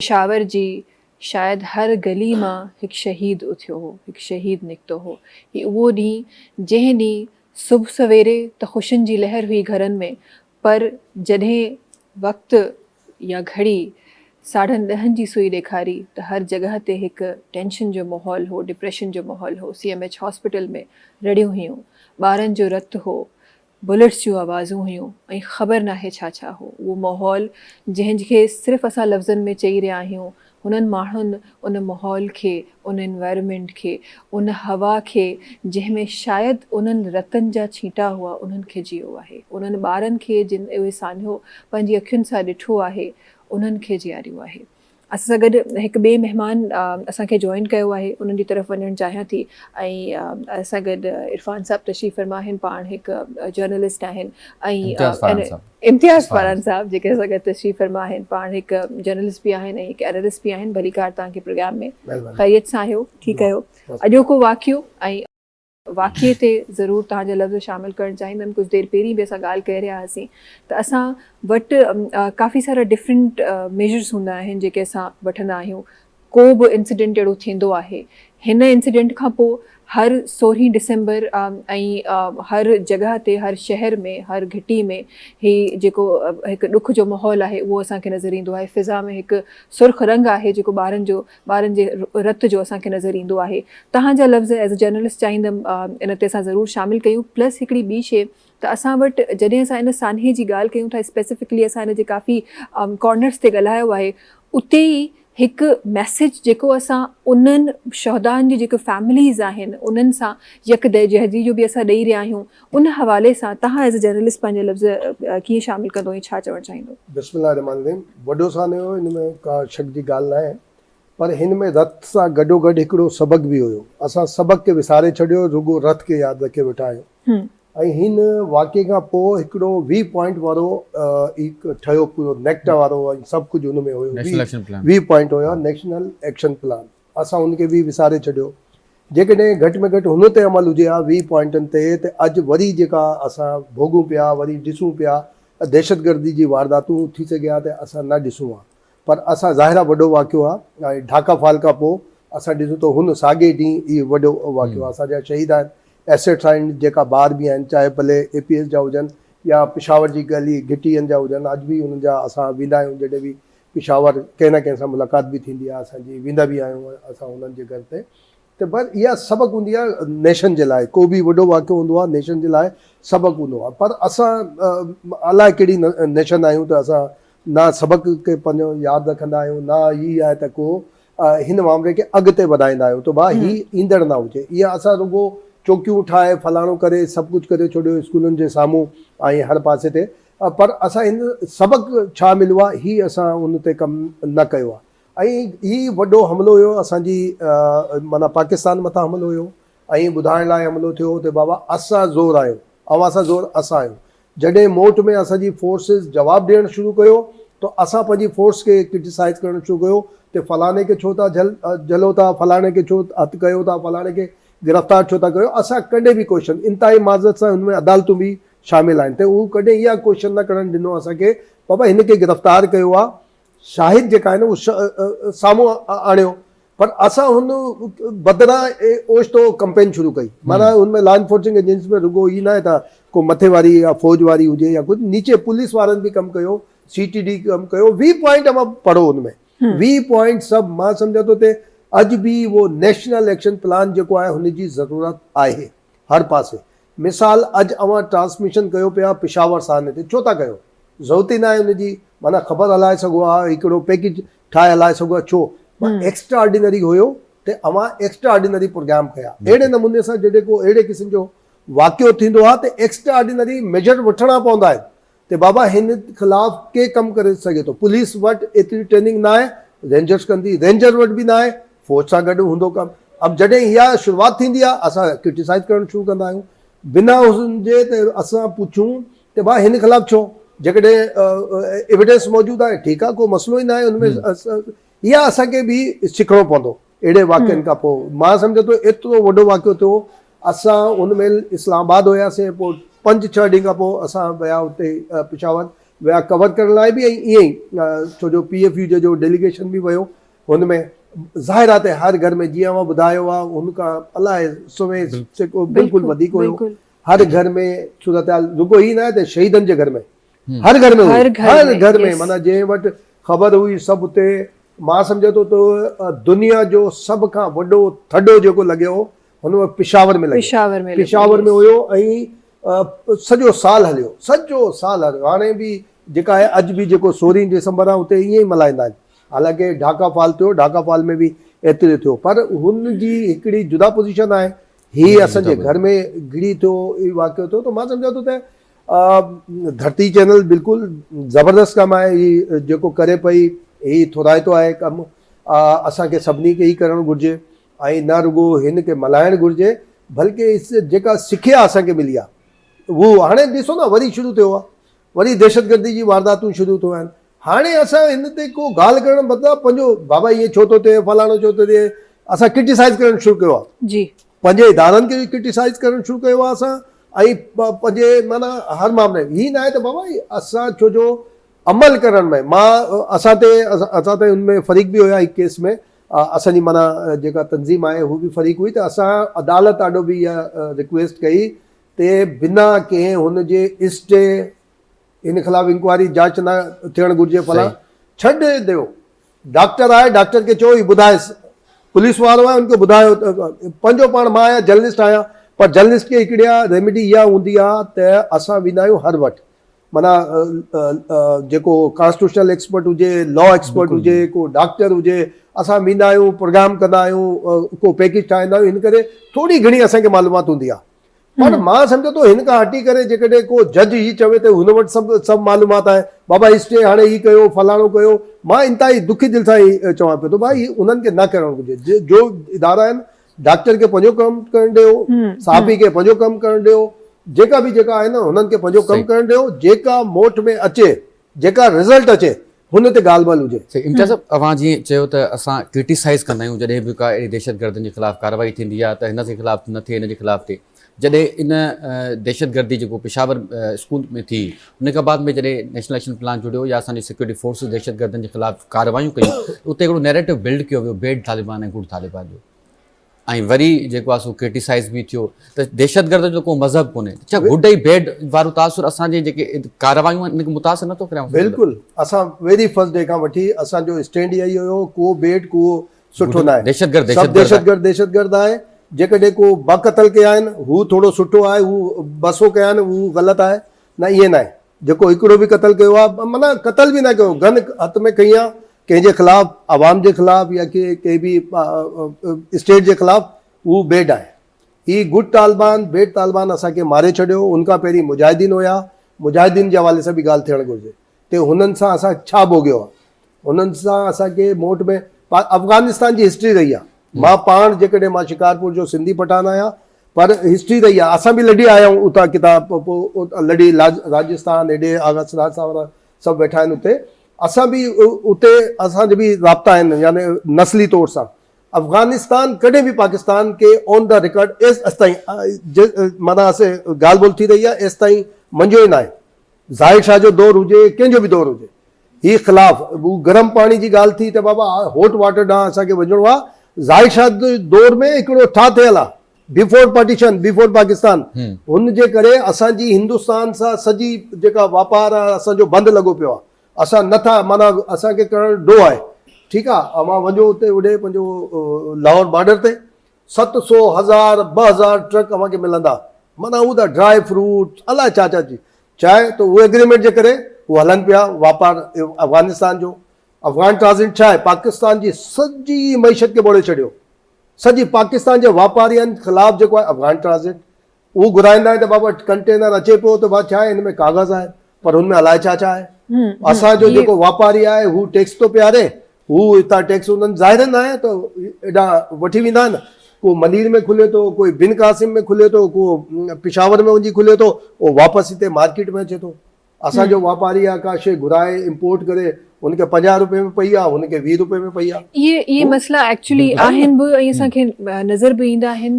पेशावर जी शायद हर गली मां हिकु शहीद उथियो हो, हिकु शहीद निकितो हो। ही उहो ॾींहुं जंहिं ॾींहुं सुबुह सवेरे त ख़ुशियुनि जी लहर हुई घरनि में, पर जॾहिं वक़्तु या घड़ी 10:30 जी सुई ॾेखारी त हर जॻह ते हिकु टेंशन जो माहौल हो, डिप्रेशन जो माहौल हो। CMH हॉस्पिटल में रड़ियूं हुयूं, ॿारनि जो रतु हो, बुलेट्स जूं आवाज़ूं हुयूं ऐं ख़बर नाहे छा छा हो। उहो माहौल जंहिंखे सिर्फ़ु असां लफ़्ज़नि में चई रहिया आहियूं, हुननि माण्हुनि उन माहौल खे, उन एनवायरनमेंट खे, उन हवा खे जंहिंमें शायदि उन्हनि रतनि जा छींटा हुआ, उन्हनि खे जियो आहे। उन्हनि ॿारनि खे जिन उहे सान्हो पंहिंजी अखियुनि सां ॾिठो आहे, उन्हनि खे जियारियो आहे। असां सां गॾु हिकु ॿिए महिमान असांखे जॉइन कयो आहे, उन्हनि जी तरफ़ वञणु चाहियां थी। ऐं असां गॾु इरफ़ान साहब तशरीफ़ फरमा आहिनि, पाण हिकु जर्नलिस्ट आहिनि। ऐं इम्तियाज़ फरान साहब जेके असां गॾु तशरीफ़ फरमा आहिनि, पाण हिकु जर्नलिस्ट बि आहिनि ऐं हिकु एनालिस्ट बि आहिनि। भली कार तव्हांखे प्रोग्राम में ख़ैरियत सां आहियो, ठीकु आहियो। अॼोको वाक़ियो ऐं वाक़िए ते ज़रूरु तव्हांजा लफ़्ज़ शामिलु करणु चाहींदमि। कुझु देरि पहिरीं बि असां ॻाल्हि करे रहिया हुआसीं त असां वटि काफ़ी सारा डिफरेंट मेजर्स हूंदा आहिनि जेके असां वठंदा आहियूं। को बि इंसिडेंट अहिड़ो थींदो आहे, हिन इंसिडेंट खां पोइ हर 16 डिसेंबर ऐं हर जॻह ते, हर शहर में, हर घिटी में ही जेको हिकु ॾुख जो माहौल आहे उहो असांखे नज़र ईंदो आहे। फ़िज़ा में हिकु सुर्ख़ रंग आहे जेको ॿारनि जे रत जो असांखे नज़र ईंदो आहे। तव्हांजा लफ़्ज़ एज़ अ जर्नलिस्ट चाहींदमि इन ते असां ज़रूरु शामिलु कयूं। प्लस हिकिड़ी ॿी शइ त असां वटि जॾहिं असां इन सान्हे जी ॻाल्हि कयूं था, स्पेसिफिकली असां इन जे काफ़ी कॉर्नर्स ते ॻाल्हायो आहे, उते ई हिकु मैसेज जेको असां उन्हनि शहदानि जी जेके फैमिलीज़ आहिनि उन्हनि सां यकजहती जो बि असां ॾेई रहिया आहियूं, उन हवाले सां तव्हां एज़ अ जर्नलिस्ट पंहिंजे लफ़्ज़ कीअं शामिलु कंदो ऐं छा चवणु चाहींदो? बिस्मिल्लाह रहमान रहीम। वॾो सान्हो हिन में का शक जी ॻाल्हि न आहे, पर हिन में रत सां गॾोगॾु हिकिड़ो सबक़ बि हुयो। असां सबक़ खे विसारे छॾियो, रुॻो रत खे यादि रखे वेठा आहियूं। ऐं हिन वाक़े खां पोइ हिकिड़ो 20 पॉइंट वारो हिकु ठहियो, पूरो नेक्ट वारो ऐं सभु कुझु हुन में हुयो। 20 पॉइंट हुयो नेशनल एक्शन प्लान। असां हुनखे बि विसारे छॾियो। जेकॾहिं घटि में घटि हुन ते अमल हुजे हा 20 पॉइंटनि ते, त अॼु वरी जेका असां भोगूं पिया, वरी ॾिसूं पिया दहशतगर्दी जी वारदातूं थी सघे हा त असां न ॾिसूं हा। पर असां ज़ाहिर आहे वॾो वाक़ियो आहे। ऐं ढाका फाल खां पोइ असां ॾिसूं त हुन साॻे ॾींहुं इहो वॾो वाक़ियो आहे। असांजा शहीद आहिनि, एसेट्स आहिनि, जेका ॿार बि आहिनि, चाहे भले APS जा हुजनि या पेशावर जी गली घिटियनि जा हुजनि। अॼु बि हुननि जा असां वेंदा आहियूं, जॾहिं बि पेशावर कंहिं न कंहिं सां मुलाक़ात बि थींदी आहे असांजी, वेंदा बि आहियूं असां हुननि जे घर ते। त बस इहा सबक़ हूंदी आहे नेशन जे लाइ। को बि वॾो वाक़ियो हूंदो आहे नेशन जे लाइ सबक़ हूंदो आहे। पर असां अलाए कहिड़ी नेशन आहियूं त असां न सबक़ खे पंहिंजो यादि रखंदा आहियूं, न ई आहे त को हिन मामले खे अॻिते वधाईंदा आहियूं त भाउ ही ईंदड़ न हुजे। इहा असां रुॻो चौकियूं ठाहे फलाणो करे सभु कुझु करे छॾियो स्कूलनि जे साम्हूं ऐं हर पासे ते, पर असां हिन सबक़ छा मिलियो आहे ही असां उन ते कमु न कयो आहे। ऐं ही वॾो हमिलो हुयो असांजी माना पाकिस्तान मथां हमिलो हुयो। ऐं ॿुधाइण लाइ हमिलो थियो त बाबा असां ज़ोर आहियूं, अवां सां ज़ोर असां आहियूं। जॾहिं मोट में असांजी फोर्सिस जवाबु ॾियणु शुरू कयो त असां पंहिंजी फोर्स खे क्रिटिसाइज़ करणु शुरू कयो त फलाणे खे छो था जलो था, फलाणे खे छो हथु कयो था, फलाणे खे गिरफ़्तार छो था कयो। असां कॾहिं बि क्वेश्चन इंतिहाई माज़रत सां हुन में अदालतूं बि शामिल आहिनि, त उहो कॾहिं इहा क्वेश्चन न करणु ॾिनो असांखे बाबा हिन खे गिरफ़्तार कयो आहे, शाहिद जेका आहे न उहो साम्हूं आणियो। पर असां हुन बदिरां ओचितो कंपेन शुरू कई। माना हुनमें लॉ एनफोर्सिंग एजेंसी में रुॻो ई न आहे त को मथे वारी या फौज वारी हुजे या कुझु, नीचे पुलिस वारनि बि कमु कयो, CTD कमु कयो। 20 पॉइंट मां पढ़ो हुनमें 20 पॉइंट सभु मां सम्झां थो त अॼु बि उहो नेशनल एक्शन प्लान जेको आहे हुनजी ज़रूरत आहे हर पासे। मिसाल अॼु अवां ट्रांसमिशन कयो पिया पेशावर सान्हे ते, छो था कयो? ज़रूरत ई न आहे हुनजी। माना ख़बर हलाए सघो आहे, हिकिड़ो पैकेज ठाहे हलाए सघो आहे, छो? एक्स्ट्रा ऑर्डिनरी हुयो त अवां एक्स्ट्रा ऑर्डिनरी प्रोग्राम कया। अहिड़े नमूने सां जॾहिं को अहिड़े क़िस्म जो वाक़ियो थींदो आहे त एक्स्ट्रा ऑर्डिनरी मेजर वठणा पवंदा आहिनि त बाबा हिन ख़िलाफ़ु के कमु करे सघे थो। पुलिस वटि एतिरी ट्रेनिंग न आहे, रेंजर्स कंदी, रेंजर वटि बि न आहे, फौज सां गॾु हूंदो कमु। अब जॾहिं इहा शुरूआति थींदी आहे असां क्रिटिसाइज़ करणु शुरू कंदा आहियूं बिना हुनजे त असां पुछूं त भाउ हिन ख़िलाफ़ु छो। जेकॾहिं एविडेंस मौजूदु आहे ठीकु आहे, को मसइलो ई न आहे हुनमें। इहा असांखे बि सिखणो पवंदो अहिड़े वाक़िअनि खां पोइ। मां सम्झां थो एतिरो वॾो वाक़ियो थियो। असां हुन महिल इस्लामाबाद हुयासीं, पोइ 5-6 ॾींहं खां पोइ असां विया हुते पेशावर। विया कवर करण लाइ बि, ऐं ईअं ई छो जो PFU जो डेलीगेशन बि वियो, हुन में ज़ाहिर आहे त हर घर में जीअं मां ॿुधायो आहे हुनखां अलाए सुवे जेको बिल्कुलु वधीक हुयो, हर घर में सूरत हाल रुगो ई न आहे त शहीदनि जे घर में, हर घर में हुई, हर घर में, माना जंहिं वटि ख़बर हुई सभु उते। मां सम्झा थो त दुनिया जो सभ खां वॾो थॾो जेको लॻियो हुन में पिशावर में लॻियो, पिशावर में हुयो, ऐं सॼो साल हलियो, सॼो साल हलियो। हाणे बि जेका आहे अॼु बि जेको 16 दिसंबर आहे उते ईअं ई मल्हाईंदा आहिनि, हालांकि ढाका फॉल थियो, ढाका फॉल में बि एतिरे थियो, पर हुन जी हिकिड़ी जुदा पोज़ीशन आहे। हीअ असांजे घर में गिरी थियो, इहो वाक़ियो थियो, त मां सम्झा थो त धरती चैनल बिल्कुलु ज़बरदस्त कमु आहे ही जेको करे पई, ही थोराइतो आहे कमु, असांखे सभिनी खे ई करणु घुरिजे, ऐं न रुगो हिन खे मल्हाइणु घुरिजे, बल्कि जेका सिखिया असांखे मिली आहे उहो हाणे ॾिसो न वरी शुरू थियो आहे, वरी दहशतगर्दी जी वारदातूं शुरू थियूं आहिनि। हाणे असां हिन ते को ॻाल्हि करणु मतिलबु पंहिंजो बाबा ईअं छो थो थिए, फलाणो छो थो थिए, असां क्रिटिसाइज़ करणु शुरू कयो आहे जी, पंहिंजे इदारनि खे बि क्रिटिसाइज़ करणु शुरू कयो आहे असां, ऐं पंहिंजे माना हर मामले में हीअ न आहे त बाबा असां छो जो अमल करण में असां ते हुन में फ़रीक़ बि हुया, हिकु केस में असांजी माना जेका तंज़ीम आहे हू बि फ़रीक़ हुई, त असां अदालत ॾाढो बि इहा रिक्वेस्ट कई ते बिना कंहिं हुन जे स्टे इन ख़िलाफ़ इंक्वायरी जांच न थियणु घुरिजे, फलां छॾ ॾियो, डॉक्टर आहे, डॉक्टर खे चओ, ई ॿुधाएसि, पुलिस वारो आहे उनखे ॿुधायो, पंहिंजो पाण मां आहियां जर्नलिस्ट आहियां, पर जर्नलिस्ट खे हिकिड़ी रेमेडी इहा हूंदी आहे त असां वेंदा आहियूं हर वटि, माना जेको कॉन्स्टिट्यूशनल एक्सपर्ट हुजे, लॉ एक्सपर्ट हुजे, को डॉक्टर हुजे, असां वेंदा आहियूं, प्रोग्राम कंदा आहियूं, को पैकेज ठाहींदा आहियूं, हिन करे थोरी घणी असांखे मालूमात हूंदी आहे। पर मां सम्झो थो हिन खां हटी करे जेकॾहिं को जज ही चवे त हुन वटि सभु मालूमात आहे, बाबा स्टे हाणे ही कयो, फलाणो कयो, मां इंतिहाई दुखी दिलि सां ई चवां पियो थो भाई उन्हनि खे न करणु घुरिजे। जो इदारा आहिनि, डॉक्टर खे पंहिंजो कमु करणु ॾियो, साहबी खे पंहिंजो कमु करणु ॾियो, जेका बि जेका आहे न हुननि खे पंहिंजो कमु करणु ॾियो, जेका मोट में अचे, जेका रिज़ल्ट अचे, हुन ते ॻाल्हि ॿोल हुजे। इम्तियाज़ साहब, अवां जीअं चयो त असां क्रिटिसाइज़ कंदा आहियूं जॾहिं बि का अहिड़ी दहशतगर्दनि जे ख़िलाफ़ु कार्रवाई थींदी आहे त हिन जे ख़िलाफ़ु न थिए, हिन जे ख़िलाफ़ु थिए। जॾहिं इन दहशतगर्दी जेको पेशावर स्कूल में थी, उन खां बाद में जॾहिं नेशनल एक्शन प्लान जुड़ियो या असांजी सिक्योरिटी फोर्सिस दहशतगर्दनि जे ख़िलाफ़ु कार्रवायूं कयूं, उते हिकिड़ो नैरेटिव बिल्ड कयो वियो बेड तालिबान ऐं गुड तालिबान जो, ऐं वरी जेको आहे सो क्रिटिसाइज़ बि थियो त दहशतगर्द जो को मज़हब कोन्हे, छा गुड ऐं बेड वारो तासुर असांजे जेके कार्रवायूं आहिनि इनखे मुतासिर नथो करे? बिल्कुलु, असां वेरी फर्स्ट डे खां वठी असांजो स्टैंड इहो ई हुयो, को बेड को सुठो न आहे, दहशतगर्द आहे। जेकॾहिं को ॿ क़तल कया आहिनि हू थोरो सुठो आहे, हू 200 कया आहिनि हू ग़लति आहे, न ईअं न आहे। जेको हिकिड़ो बि क़तल कयो आहे, माना क़तल बि न कयो, गन हथ में खई आहे कंहिंजे ख़िलाफ़ु, आवाम जे ख़िलाफ़ु या कंहिं बि स्टेट जे ख़िलाफ़ु, उहो बेड आहे। ही गुड तालिबान, बेड तालिबान असांखे मारे छॾियो, उनखां पहिरीं मुजाहिदीन हुया, मुजाहिदीन जे हवाले सां बि ॻाल्हि थियणु घुरिजे ते हुननि सां असां छा भोॻियो आहे, हुननि सां असांखे मोट में अफ़गानिस्तान जी हिस्ट्री रही आहे। मां पाण जेकॾहिं मां शिकारपुर जो सिंधी पठान आहियां, पर हिस्ट्री रही आहे, असां बि लड़ी आया आहियूं उतां किताब लड़ी राजस्थान, हेॾे आगा सिराज साहब सभु वेठा आहिनि उते, असां बि उते असांजे बि राब्ता आहिनि, यानी नस्ली तौर सां। अफ़गानिस्तान कॾहिं बि पाकिस्तान खे ऑन द रिकॉर्ड एसि ताईं माना असां ॻाल्हि ॿोल थी रही आहे, एसि ताईं मंझो ई न आहे। ज़ाहिर शाह जो दौरु हुजे, कंहिंजो बि दौरु हुजे, ही ख़िलाफ़ हू गरम पाणी जी ॻाल्हि थी त बाबा हॉट वाटर ॾांहुं असांखे वञिणो आहे। ज़ाहिर शाह दौर में हिकिड़ो छा थियल आहे, बिफोर पार्टीशन, बिफोर पाकिस्तान, हुन जे करे असांजी हिंदुस्तान सां सॼी जेका वापारु आहे असांजो बंदि लॻो पियो आहे। असां नथा, माना असांखे करणु ॾो आहे, ठीकु आहे। मां वञो उते होॾे पंहिंजो लाहौर बॉर्डर ते 700, 1000, 2000 ट्रक अव्हांखे मिलंदा, माना हू त ड्राई फ्रूट अलाए छा छा जी चाहे, त उहे एग्रीमेंट जे करे उहे हलनि पिया वापारु अफ़गानिस्तान जो। अफ़गान ट्रांज़िट छा आहे, पाकिस्तान जी सॼी मईशत खे ॿोड़े छॾियो, सॼी पाकिस्तान जे वापारियुनि ख़िलाफ़ु जेको आहे अफ़गान ट्रांज़िट, उहो घुराईंदा आहिनि त बाबा कंटेनर अचे पियो त भाउ छा आहे हिन में कागज़ आहे, पर हुन में अलाए छा छा आहे। असांजो जेको वापारी आहे हू टैक्स थो पियारे, हू हितां टैक्स उन्हनि ज़ाहिर न आहे त एॾा वठी वेंदा आहिनि। को मनीर में खुले थो, कोई बिन कासिम में खुले थो, को पिशावर में वञी खुले थो, उहो वापसि हिते मार्केट में अचे थो। असांजो वापारी आहे का शइ घुराए इंपोर्ट करे, उनखे 50 रुपए में पई आहे, हुनखे 20 रुपए में पई आहे। ये मसला एक्चुअली आहिनि बि, ऐं असांखे नज़र बि ईंदा आहिनि।